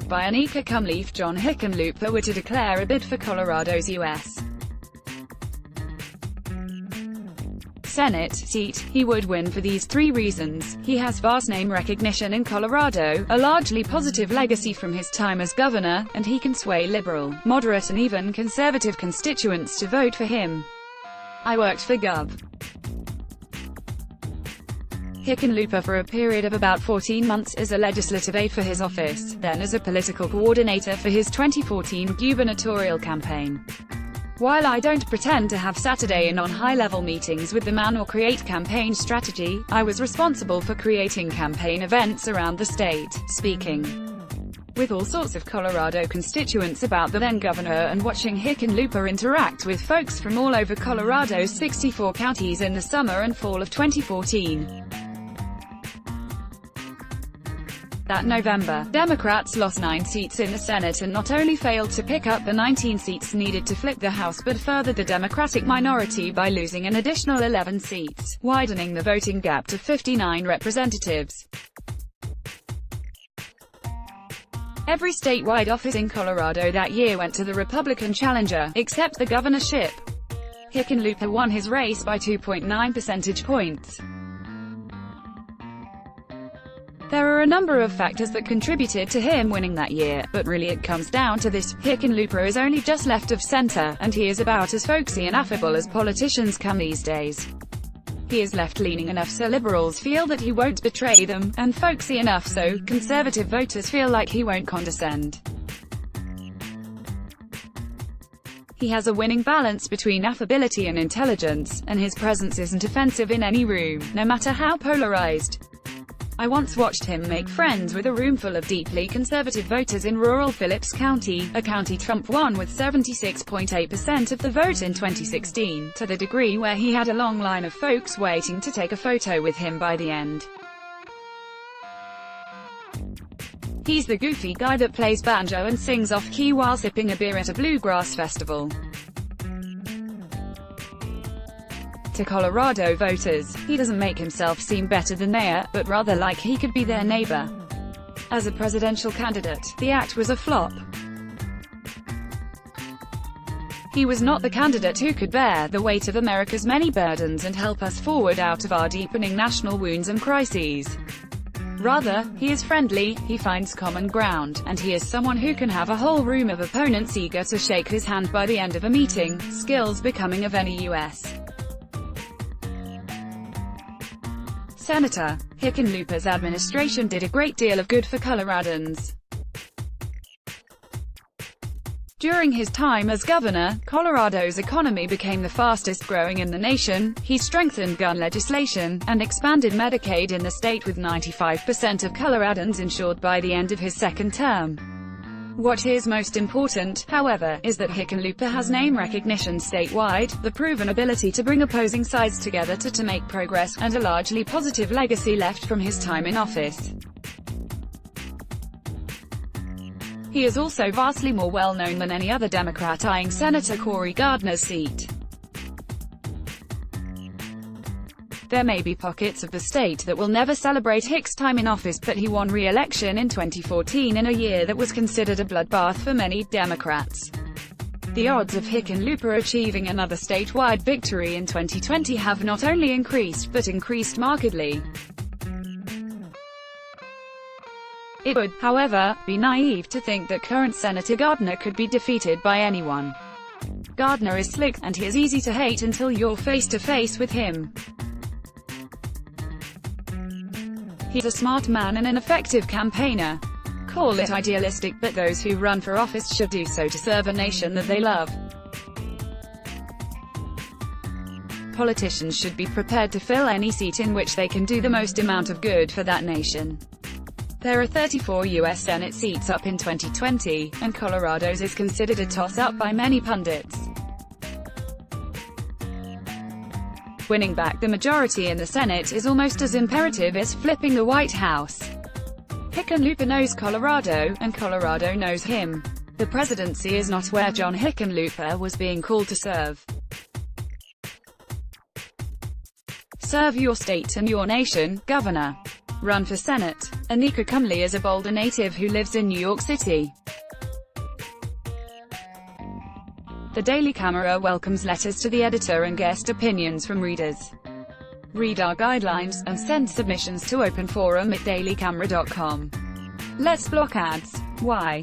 led by Anneka KumliIf John Hickenlooper, were to declare a bid for Colorado's U.S. Senate seat. He would win for these three reasons. He has vast name recognition in Colorado, a largely positive legacy from his time as governor, and he can sway liberal, moderate and even conservative constituents to vote for him. I worked for Gov. Hickenlooper for a period of about 14 months as a legislative aide for his office, then as a political coordinator for his 2014 gubernatorial campaign. While I don't pretend to have Saturday in on high-level meetings with the man or create campaign strategy, I was responsible for creating campaign events around the state, speaking with all sorts of Colorado constituents about the then-governor and watching Hickenlooper interact with folks from all over Colorado's 64 counties in the summer and fall of 2014. That November, Democrats lost 9 seats in the Senate and not only failed to pick up the 19 seats needed to flip the House but furthered the Democratic minority by losing an additional 11 seats, widening the voting gap to 59 representatives. Every statewide office in Colorado that year went to the Republican challenger, except the governorship. Hickenlooper won his race by 2.9 percentage points. There are a number of factors that contributed to him winning that year, but really it comes down to this: Hickenlooper is only just left of center, and he is about as folksy and affable as politicians come these days. He is left-leaning enough so liberals feel that he won't betray them, and folksy enough so conservative voters feel like he won't condescend. He has a winning balance between affability and intelligence, and his presence isn't offensive in any room, no matter how polarized. I once watched him make friends with a room full of deeply conservative voters in rural Phillips County, a county Trump won with 76.8% of the vote in 2016, to the degree where he had a long line of folks waiting to take a photo with him by the end. He's the goofy guy that plays banjo and sings off-key while sipping a beer at a bluegrass festival. To Colorado voters, he doesn't make himself seem better than they are, but rather like he could be their neighbor. As a presidential candidate, the act was a flop. He was not the candidate who could bear the weight of America's many burdens and help us forward out of our deepening national wounds and crises. Rather, he is friendly, he finds common ground, and he is someone who can have a whole room of opponents eager to shake his hand by the end of a meeting, skills becoming of any U.S. Senator. Hickenlooper's administration did a great deal of good for Coloradans. During his time as governor, Colorado's economy became the fastest growing in the nation. He strengthened gun legislation, and expanded Medicaid in the state with 95% of Coloradans insured by the end of his second term. What is most important, however, is that Hickenlooper has name recognition statewide, the proven ability to bring opposing sides together to make progress, and a largely positive legacy left from his time in office. He is also vastly more well-known than any other Democrat eyeing Senator Cory Gardner's seat. There may be pockets of the state that will never celebrate Hick's time in office, but he won re-election in 2014 in a year that was considered a bloodbath for many Democrats. The odds of Hickenlooper achieving another statewide victory in 2020 have not only increased, but increased markedly. It would, however, be naive to think that current Senator Gardner could be defeated by anyone. Gardner is slick, and he is easy to hate until you're face-to-face with him. He's a smart man and an effective campaigner. Call it idealistic, but those who run for office should do so to serve a nation that they love. Politicians should be prepared to fill any seat in which they can do the most amount of good for that nation. There are 34 U.S. Senate seats up in 2020, and Colorado's is considered a toss-up by many pundits. Winning back the majority in the Senate is almost as imperative as flipping the White House. Hickenlooper knows Colorado, and Colorado knows him. The presidency is not where John Hickenlooper was being called to serve. Serve your state and your nation, Governor. Run for Senate. Anneka Kumli is a Boulder native who lives in New York City. The Daily Camera welcomes letters to the editor and guest opinions from readers. Read our guidelines, and send submissions to openforum@dailycamera.com. Let's block ads. Why?